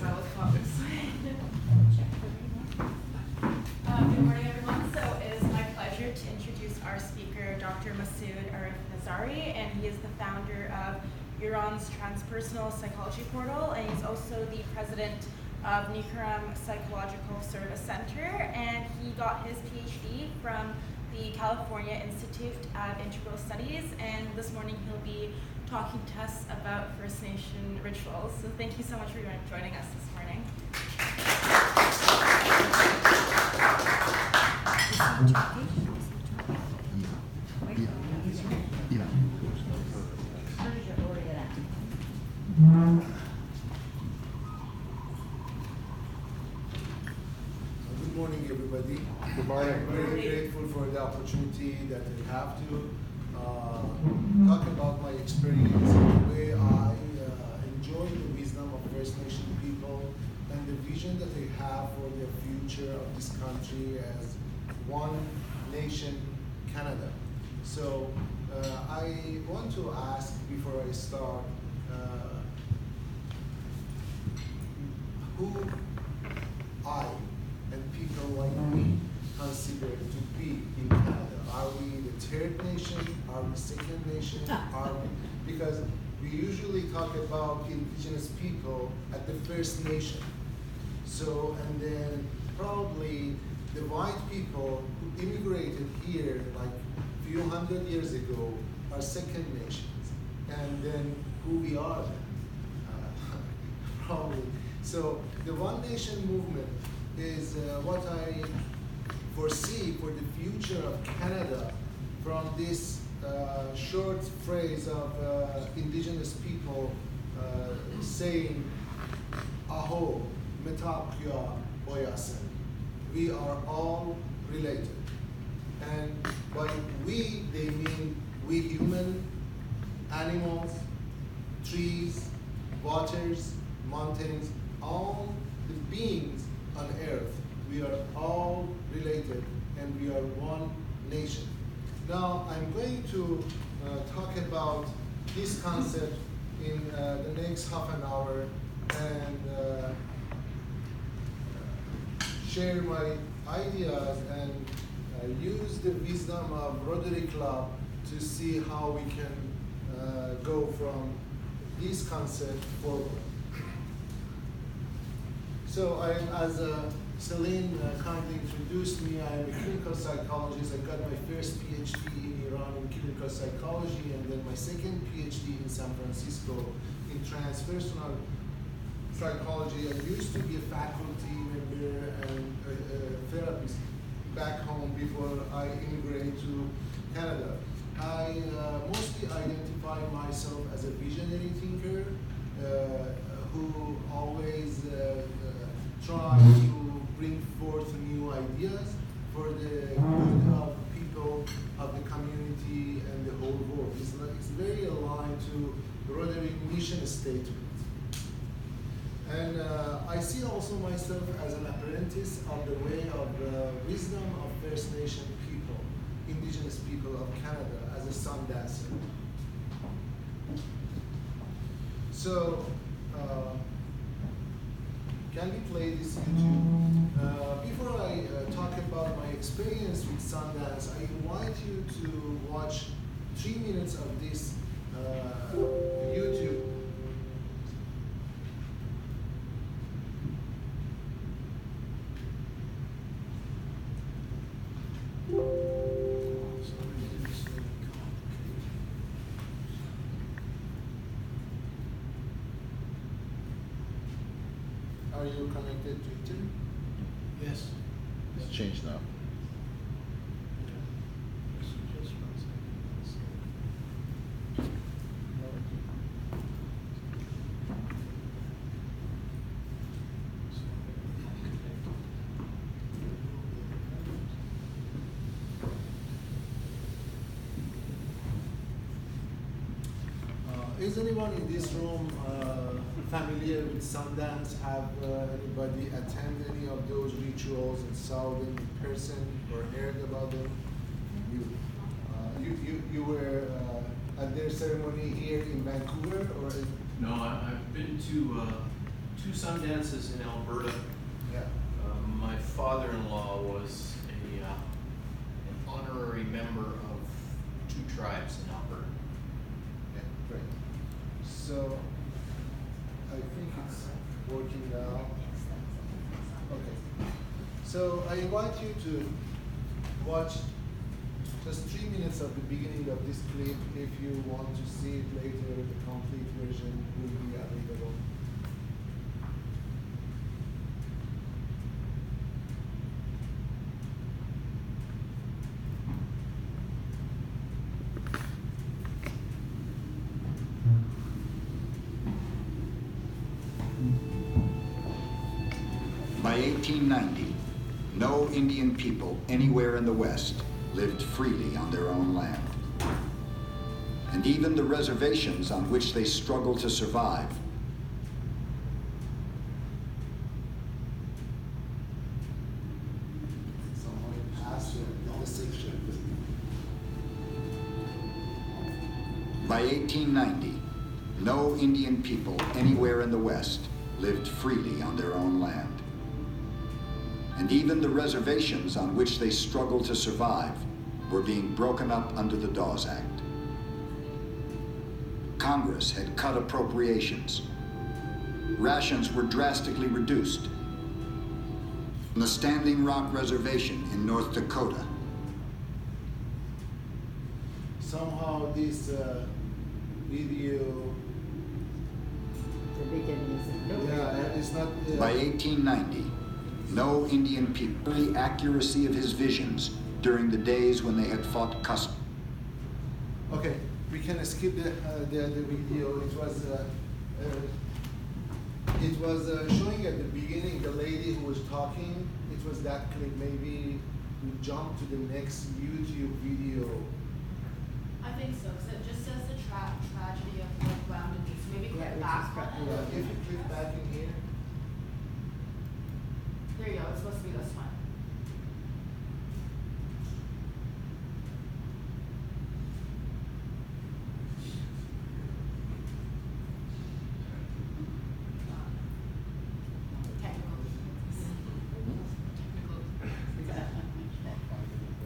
Good morning, everyone. So it is my pleasure to introduce our speaker, Dr. Masoud Aref NAZARI, and he is the founder of Iran's Transpersonal Psychology Portal, and he's also the president of Nikaram Psychological Service Center, and he got his PhD from the California Institute of Integral Studies, and this morning he'll be talking to us about First Nation rituals. So thank you so much for joining us this morning. Good morning, everybody. Good morning. I'm very grateful for the opportunity that I have to talk about my experience, the way I enjoy the wisdom of First Nation people, and the vision that I have for the future of this country as one nation, Canada. So I want to ask before I start, who I and people like me consider to be in Canada. Are we the third nation? Are we second nation? Are we? Because we usually talk about indigenous people at the First Nation. So, and then probably the white people who immigrated here like a few hundred years ago are second nations. And then who we are then? Probably. So the One Nation movement is what I foresee for the future of Canada from this short phrase of indigenous people saying, Aho, Metakya, Oyasen. We are all related. And by we, they mean we human, animals, trees, waters, mountains, all the beings on earth. We are all related and we are one nation. Now I'm going to talk about this concept in the next half an hour and share my ideas and use the wisdom of Rotary Club to see how we can go from this concept forward. So as Selin kindly introduced me, I am a clinical psychologist. I got my first PhD in Iran in clinical psychology, and then my second PhD in San Francisco in transpersonal psychology. I used to be a faculty member and a therapist back home before I immigrated to Canada. I mostly identify myself as a visionary thinker who always try to bring forth new ideas for the good of people, of the community, and the whole world. It's very aligned to Rotary mission statement. And I see also myself as an apprentice of the way of wisdom of First Nation people, indigenous people of Canada, as a sun dancer. So, can we play this YouTube? Before I talk about my experience with Sundance, I invite you to watch 3 minutes of this YouTube. Are you connected to YouTube? Yes. It's changed now. Is anyone in this room familiar with Sundance? Have anybody attend any of those rituals and saw them in person or heard about them? You were at their ceremony here in Vancouver, or? No, I've been to two sun dances in Alberta. Yeah. My father-in-law was an honorary member of two tribes in Alberta. Yeah, great. So, I think it's working now. Okay. So, I invite you to watch just 3 minutes of the beginning of this clip. If you want to see it later, the complete version will be available. By 1890, no Indian people anywhere in the West lived freely on their own land. And even the reservations on which they struggled to survive By 1890, no Indian people anywhere in the West lived freely on their own land. And even the reservations on which they struggled to survive were being broken up under the Dawes Act. Congress had cut appropriations. Rations were drastically reduced. On the Standing Rock Reservation in North Dakota, somehow this video, it's not. by 1890, no Indian people knew the accuracy of his visions during the days when they had fought custom. Okay, we can skip the video. It was showing at the beginning the lady who was talking. It was that clip. Maybe we jump to the next YouTube video. I think so, because it just says the tragedy of like Wounded Knee. So maybe click back on it. Yeah, if you click back in here. There you go, it's supposed to be this one.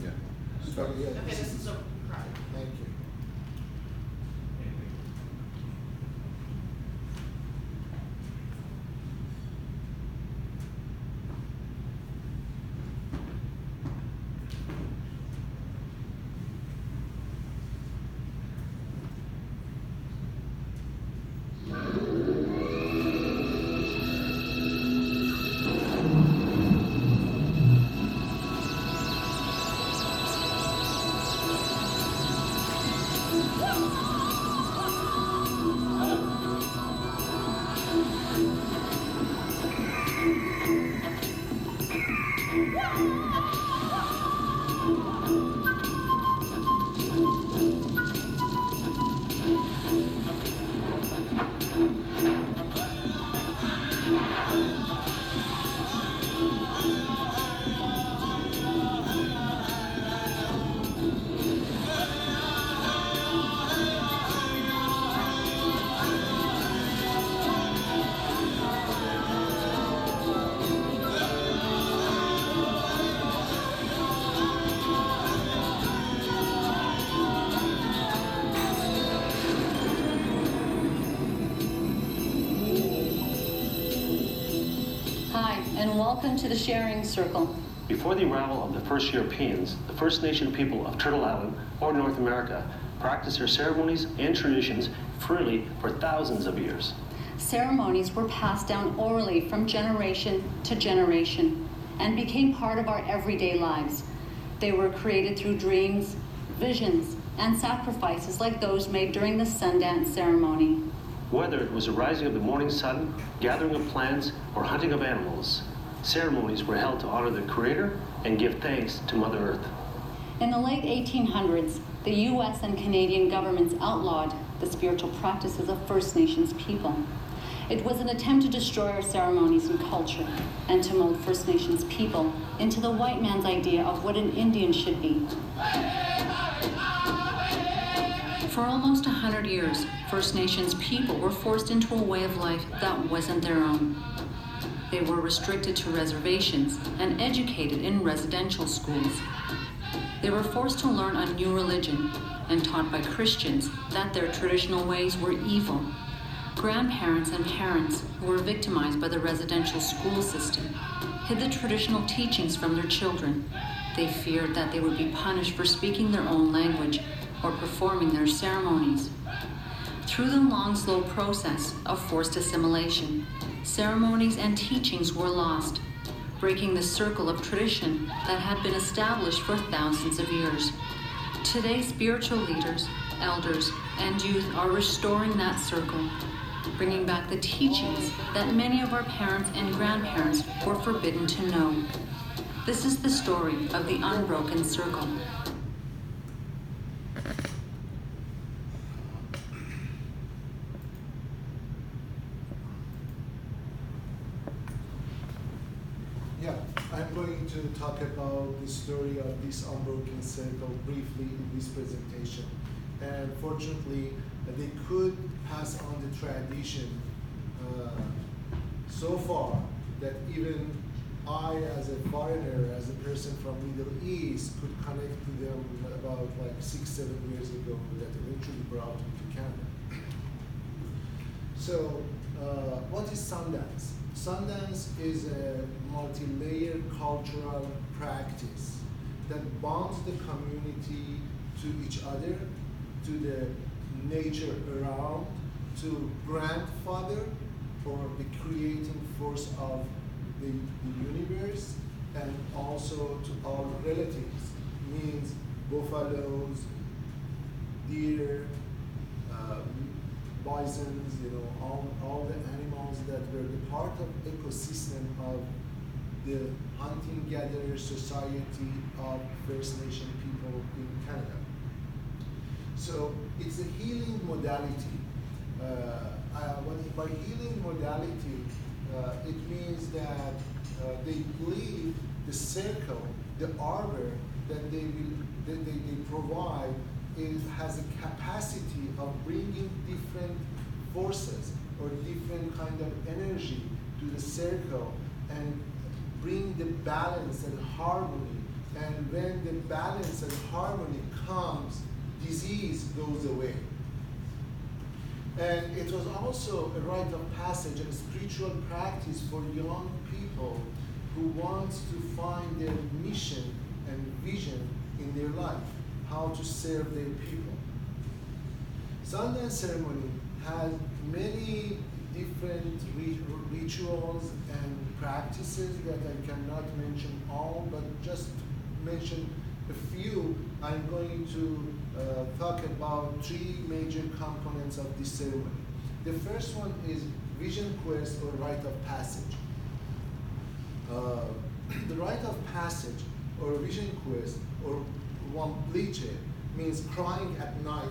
Yeah. Sorry, yeah, Okay, this is so correct. Thank you. And welcome to the Sharing Circle. Before the arrival of the first Europeans, the First Nation people of Turtle Island, or North America, practiced their ceremonies and traditions freely for thousands of years. Ceremonies were passed down orally from generation to generation and became part of our everyday lives. They were created through dreams, visions, and sacrifices like those made during the Sundance ceremony. Whether it was the rising of the morning sun, gathering of plants, or hunting of animals, ceremonies were held to honor the Creator and give thanks to Mother Earth. In the late 1800s, the U.S. and Canadian governments outlawed the spiritual practices of First Nations people. It was an attempt to destroy our ceremonies and culture and to mold First Nations people into the white man's idea of what an Indian should be. For almost 100 years, First Nations people were forced into a way of life that wasn't their own. They were restricted to reservations and educated in residential schools. They were forced to learn a new religion and taught by Christians that their traditional ways were evil. Grandparents and parents who were victimized by the residential school system hid the traditional teachings from their children. They feared that they would be punished for speaking their own language or performing their ceremonies. Through the long, slow process of forced assimilation, ceremonies and teachings were lost, breaking the circle of tradition that had been established for thousands of years. Today, spiritual leaders, elders, and youth are restoring that circle, bringing back the teachings that many of our parents and grandparents were forbidden to know. This is the story of the unbroken circle. Yeah, I'm going to talk about the story of this unbroken circle briefly in this presentation. And fortunately, they could pass on the tradition so far that even I, as a foreigner, as a person from Middle East, could connect to them about like 6-7 years ago that eventually brought me to Canada. So, what is Sundance? Sundance is a multi-layered cultural practice that bonds the community to each other, to the nature around, to grandfather, or the creating force of the universe, and also to all relatives, means buffaloes, deer, bisons, all the animals that were the part of ecosystem of the hunting-gatherer society of First Nation people in Canada. So it's a healing modality. By healing modality, it means that they believe the circle, the arbor that they provide has a capacity of bringing different forces or different kind of energy to the circle and bring the balance and harmony. And when the balance and harmony comes, disease goes away. And it was also a rite of passage and a spiritual practice for young people who want to find their mission and vision in their life, how to serve their people. Sundance ceremony has many different rituals and practices that I cannot mention all, but just mention a few. I'm going to talk about 3 major components of this ceremony. The first one is vision quest or rite of passage. The rite of passage or vision quest or wampliche means crying at night,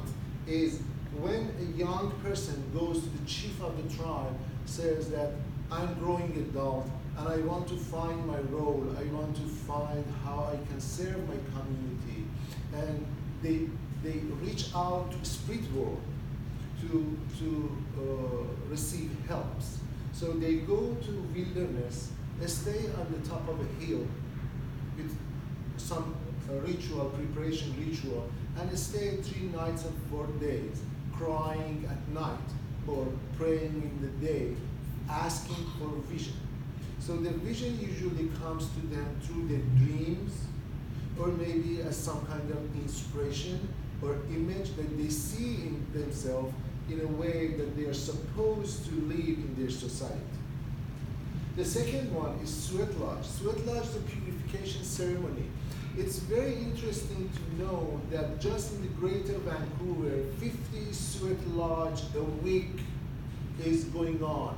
is when a young person goes to the chief of the tribe, says that I'm growing adult and I want to find my role, I want to find how I can serve my community. And they reach out to spirit world to receive helps. So they go to wilderness, they stay on the top of a hill with some ritual, preparation ritual, and they stay 3 nights and 4 days, crying at night or praying in the day, asking for vision. So the vision usually comes to them through their dreams, or maybe as some kind of inspiration or image that they see in themselves in a way that they are supposed to live in their society. The second one is sweat lodge. Sweat lodge is a purification ceremony. It's very interesting to know that just in the greater Vancouver, 50 sweat lodge a week is going on.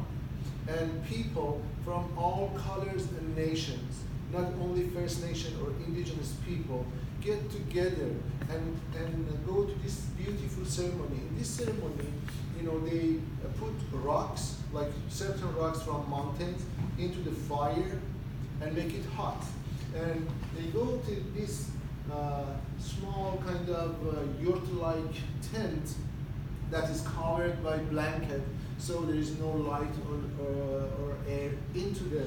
And people from all colors and nations, not only First Nation or Indigenous people, get together and go to this beautiful ceremony. In this ceremony, they put rocks, like certain rocks from mountains, into the fire and make it hot. And they go to this small kind of yurt-like tent that is covered by blanket, so there is no light or air into the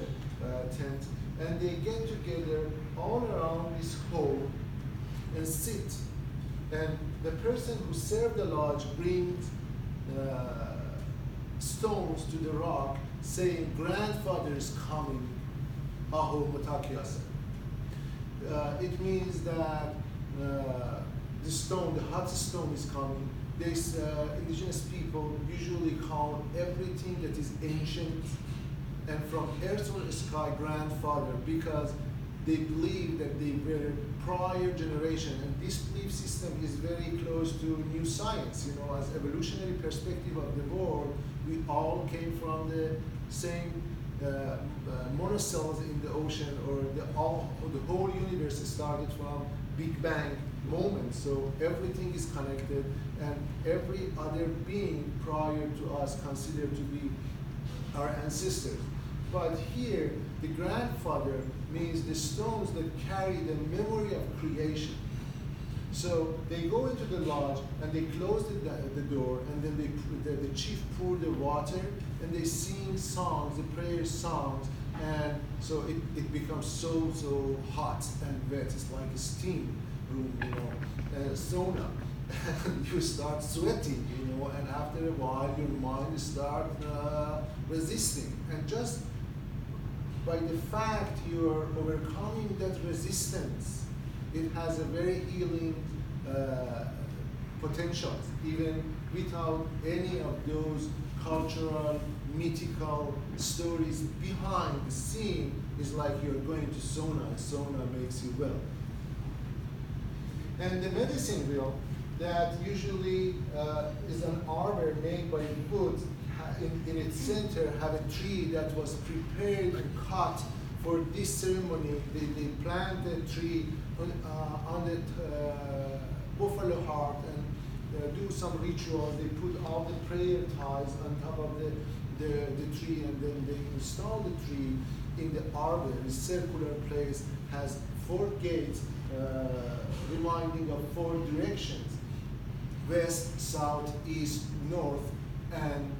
tent. And they get together all around this hole and sit. And the person who served the lodge brings stones to the rock, saying, "Grandfather is coming, Aho Mutakiasa." It means that the stone, the hot stone is coming. These indigenous people usually call everything that is ancient and from earth or sky grandfather, because they believe that they were prior generation, and this belief system is very close to new science. You know, as evolutionary perspective of the world, we all came from the same monocells in the ocean, or the whole universe started from Big Bang moment. So everything is connected, and every other being prior to us considered to be our ancestors. But here, the grandfather means the stones that carry the memory of creation. So they go into the lodge and they close the door, and then the chief pour the water, and they sing songs, the prayer songs, and so it becomes so hot and wet. It's like a steam room, you know, sauna. And you start sweating, you know, and after a while your mind starts resisting. And just by the fact you're overcoming that resistance, it has a very healing potential, even without any of those cultural, mythical stories behind the scene. Is like you're going to sauna. Sauna makes you well. And the medicine wheel that usually is an arbor made by wood, in its center have a tree that was prepared and cut for this ceremony. They plant the tree on the buffalo heart and do some rituals. They put all the prayer ties on top of the tree, and then they install the tree in the arbor. The circular place has 4 gates reminding of 4 directions: west, south, east, north, and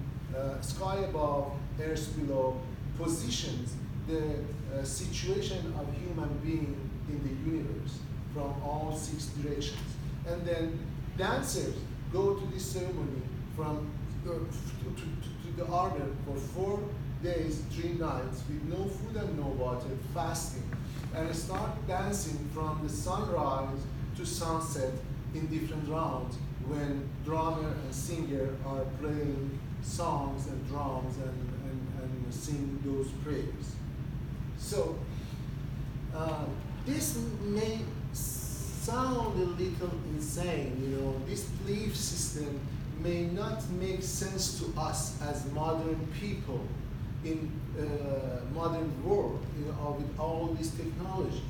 sky above, earth below, positions the situation of human being in the universe from all 6 directions. And then dancers go to this ceremony from to the arbor for 4 days, 3 nights, with no food and no water, fasting, and start dancing from the sunrise to sunset in different rounds, when drummer and singer are playing songs and drums and sing those prayers. So this may sound a little insane, you know. This belief system may not make sense to us as modern people in modern world, you know, with all this technology.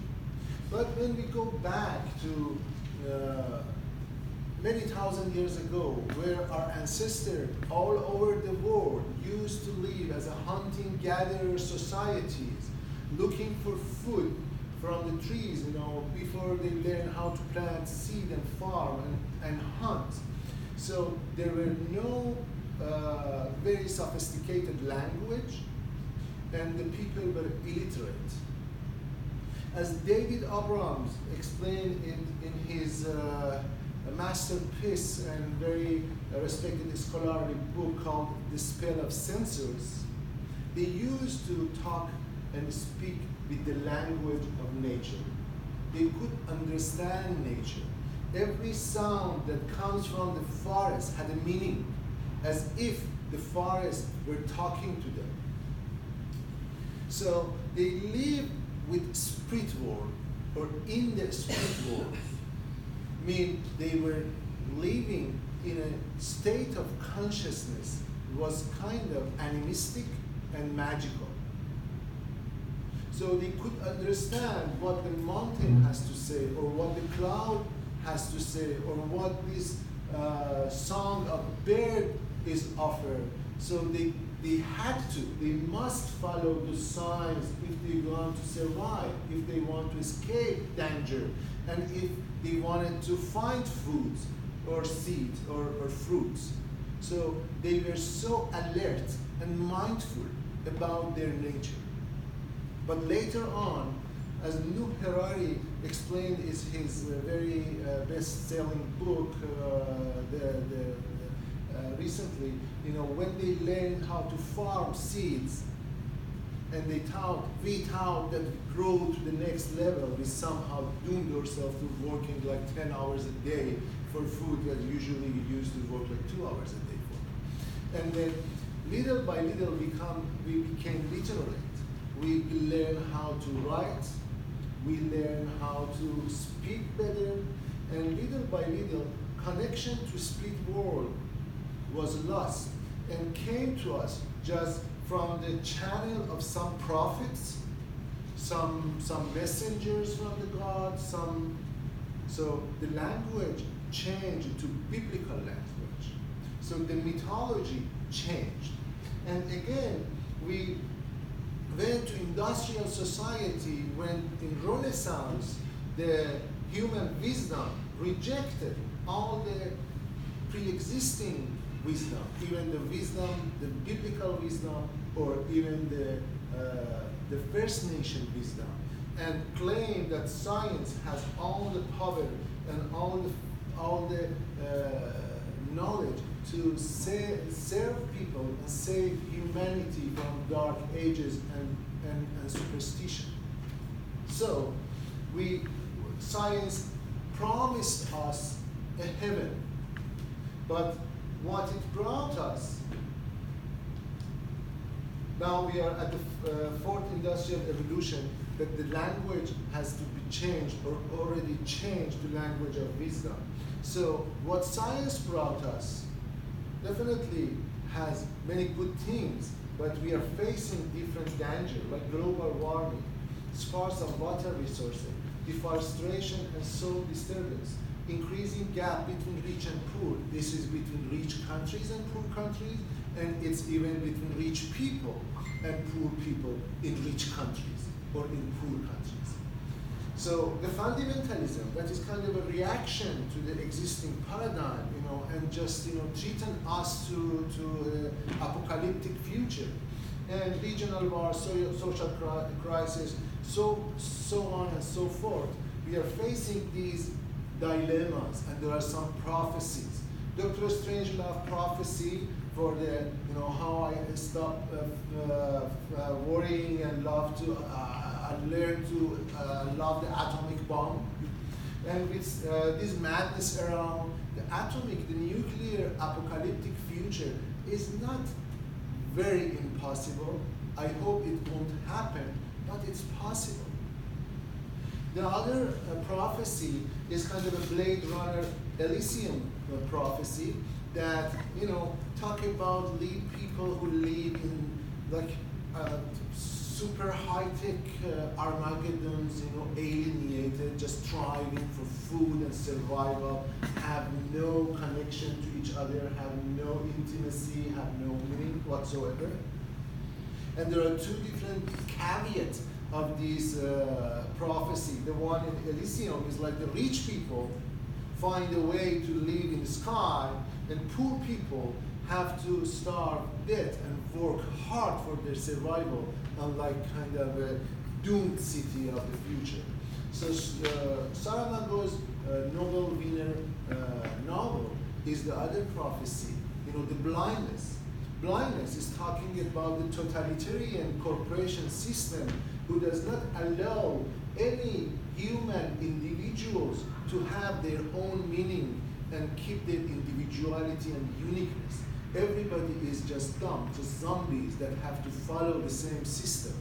But when we go back to many thousand years ago, where our ancestors all over the world used to live as a hunting-gatherer societies, looking for food from the trees, you know, before they learn how to plant seed and farm and hunt. So there were no very sophisticated language, and the people were illiterate. As David Abrams explained in his masterpiece and very respected scholarly book called The Spell of Censors, they used to talk and speak with the language of nature. They could understand nature. Every sound that comes from the forest had a meaning, as if the forest were talking to them. So they lived with spirit world, or in the spirit world. Mean they were living in a state of consciousness, was kind of animistic and magical. So they could understand what the mountain has to say, or what the cloud has to say, or what this song of bird is offered. So they they had to, they must follow the signs if they want to survive, if they want to escape danger, and if they wanted to find foods or seeds or fruits. So they were so alert and mindful about their nature. But later on, as Nuh Harari explained in his very best-selling book recently, when they learned how to farm seeds, and we thought that we grow to the next level, we somehow doomed ourselves to working like 10 hours a day for food that usually we used to work like 2 hours a day for. And then little by little we became literate. We learned how to write, we learned how to speak better, and little by little, connection to spirit world was lost and came to us just from the channel of some prophets, some messengers from the God, so the language changed to biblical language. So the mythology changed. And again, we went to industrial society when in Renaissance, the human wisdom rejected all the pre-existing wisdom, even the wisdom, the biblical wisdom, or even the First Nation wisdom, and claimed that science has all the power and all the knowledge to serve people and save humanity from dark ages and superstition. So science promised us a heaven, but what it brought us, now we are at the fourth industrial revolution, that the language has to be changed or already changed to language of wisdom. So what science brought us definitely has many good things, but we are facing different danger, like global warming, scarce of water resources, deforestation and soil disturbance, increasing gap between rich and poor. This is between rich countries and poor countries, and it's even between rich people and poor people in rich countries or in poor countries. So the fundamentalism, that is kind of a reaction to the existing paradigm, and just treating us to apocalyptic future, and regional war, social crisis, so on and so forth. We are facing these dilemmas, and there are some prophecies. Dr. Strangelove Prophecy for the how I stop worrying and learn to love the atomic bomb, and with this madness around the nuclear apocalyptic future is not very impossible. I hope it won't happen, but it's possible. The other prophecy is kind of a Blade Runner Elysium prophecy that talk about people who live in like super high-tech Armageddons, alienated, just striving for food and survival, have no connection to each other, have no intimacy, have no meaning whatsoever. And there are two different caveats of this prophecy. The one in Elysium is like the rich people find a way to live in the sky, and poor people have to starve, death, and work hard for their survival, unlike kind of a doomed city of the future. So Saramago's Nobel winner novel is the other prophecy, the blindness. Blindness is talking about the totalitarian corporation system who does not allow any human individuals to have their own meaning and keep their individuality and uniqueness. Everybody is just dumb, just zombies that have to follow the same system.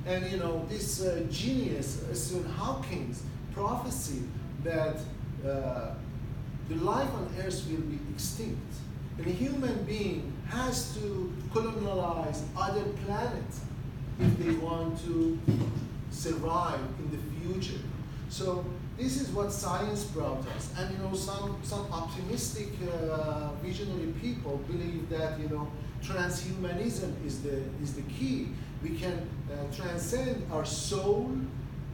And this genius, Stephen Hawking's prophecy that the life on Earth will be extinct, and a human being has to colonize other planets if they want to survive in the future. So this is what science brought us. And some optimistic visionary people believe that transhumanism is the key. We can transcend our soul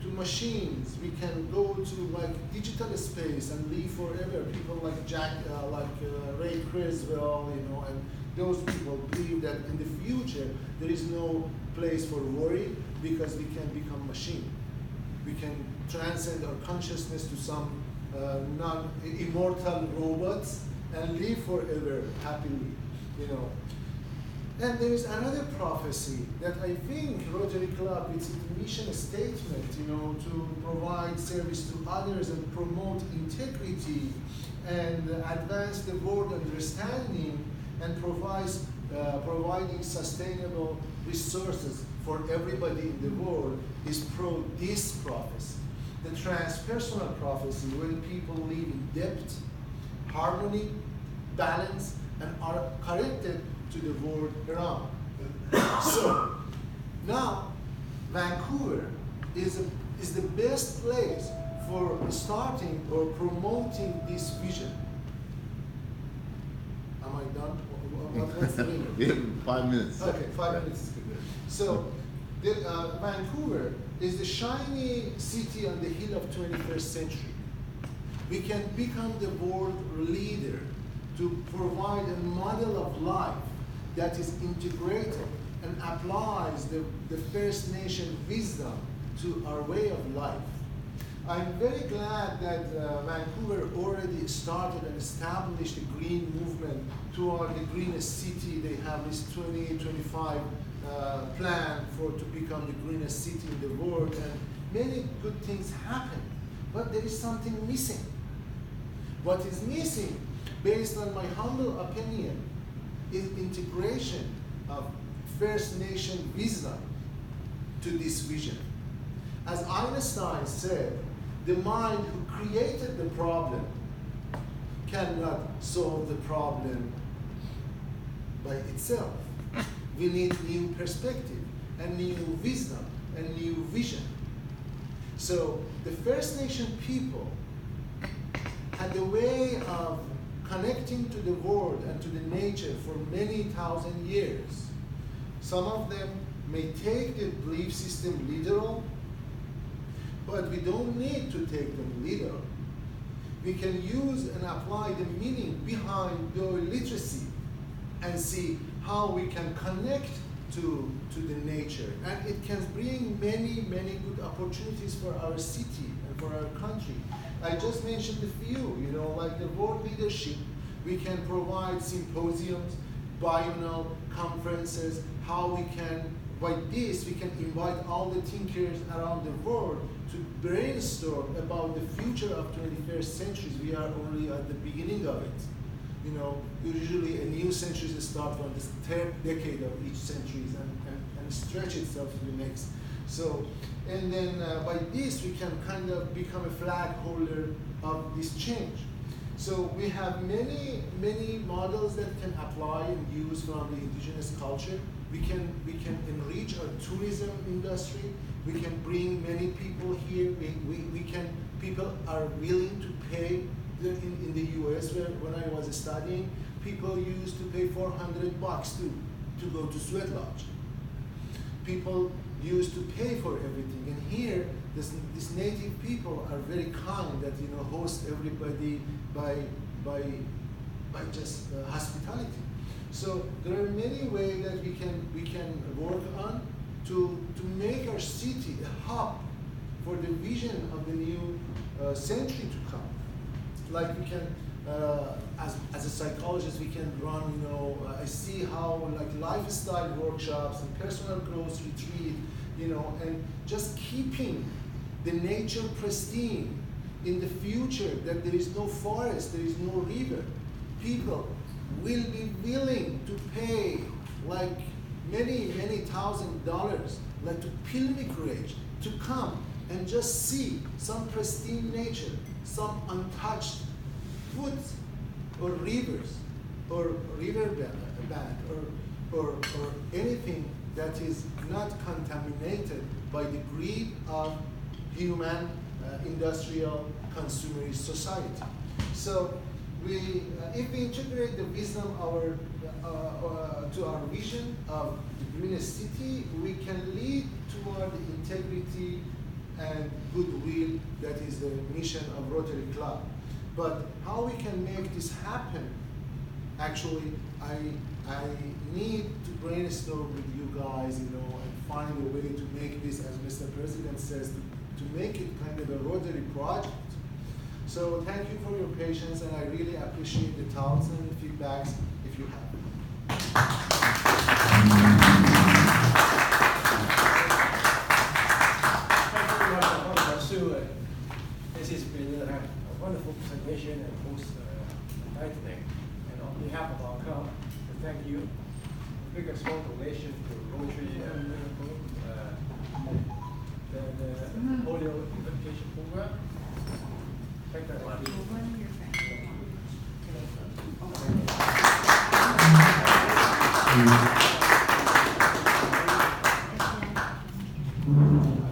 to machines. We can go to digital space and live forever. People like Ray Kurzweil, and those people believe that in the future there is no place for worry because we can become machine. We can transcend our consciousness to some non-immortal robots and live forever happily, And there is another prophecy that I think Rotary Club, it's a mission statement, to provide service to others and promote integrity and advance the world understanding and providing sustainable resources for everybody in the world is this prophecy. The transpersonal prophecy, when people live in depth, harmony, balance, and are connected to the world around. So now Vancouver is the best place for starting or promoting this vision. Am I done? What's the limit? We have 5 minutes. Okay, 5 minutes is good. So Vancouver is the shiny city on the hill of 21st century. We can become the world leader to provide a model of life that is integrated and applies the First Nation wisdom to our way of life. I'm very glad that Vancouver already started and established a green movement toward the greenest city. They have this 2025 plan to become the greenest city in the world, and many good things happen, but there is something missing. What is missing, based on my humble opinion, is integration of First Nation wisdom to this vision. As Einstein said, the mind who created the problem cannot solve the problem by itself. We need new perspective and new wisdom and new vision. So the First Nation people had a way of connecting to the world and to the nature for many thousand years. Some of them may take the belief system literal, but we don't need to take them literal. We can use and apply the meaning behind the literacy and see how we can connect to the nature. And it can bring many, many good opportunities for our city and for our country. I just mentioned a few, like the world leadership. We can provide symposiums, biennial conferences, how we can, by this, we can invite all the thinkers around the world to brainstorm about the future of 21st century. We are only at the beginning of it. Usually a new century starts from the third decade of each century and stretch itself to the next. So, and then by this, we can kind of become a flag holder of this change. So we have many, many models that can apply and use from the indigenous culture. We can enrich our tourism industry. We can bring many people here. People are willing to pay. In the US, when I was studying, people used to pay $400 to go to sweat lodge. People used to pay for everything, and here, these native people are very kind that host everybody by just hospitality. So there are many ways that we can work on to make our city a hub for the vision of the new century to come. Like we can, as a psychologist, we can run, I see how lifestyle workshops and personal growth retreat, and just keeping the nature pristine in the future, that there is no forest, there is no river. People will be willing to pay many, many $1,000s, to pilgrimage, to come and just see some pristine nature, some untouched woods or rivers or river bank or anything that is not contaminated by the greed of human industrial consumerist society. So if we integrate the wisdom to our vision of the greenest city, we can lead toward the integrity and goodwill that is the mission of Rotary Club. But how we can make this happen? Actually, I need to brainstorm with you guys, and find a way to make this, as Mr. President says, to make it kind of a Rotary project. So thank you for your patience, and I really appreciate the thoughts and the feedbacks if you have. Thank you very much, Masoud. This has been a wonderful presentation and most enlightening. And on behalf of our club, we thank you. A big small donation to Rotary and the polio education program. Thank you very much.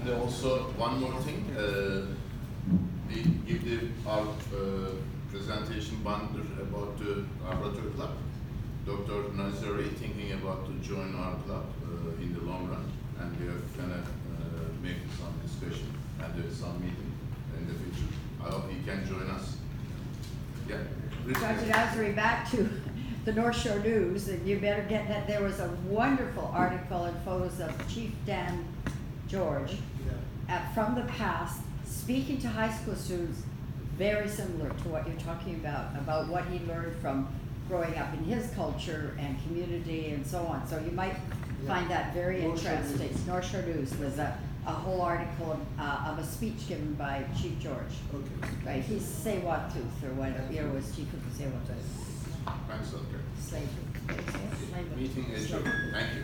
And also one more thing, we give our presentation bundle about the Rotary Club. Dr. Nazari thinking about to join our club in the long run, and we are gonna make some discussion and there is some meeting in the future. I hope he can join us. Yeah. Dr. Nazari, back to the North Shore News, and you better get that. There was a wonderful article and photos of Chief Dan George from the past, speaking to high school students, very similar to what you're talking about what he learned from growing up in his culture and community and so on. So you might find that very interesting. North Shore News was a whole article of a speech given by Chief George. Okay. Right, he's Tsewatooth or whatever, was Chief of Tsewatooth. Thanks, Doctor. Slavery. Meeting adjourned. Thank you.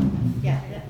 Yeah.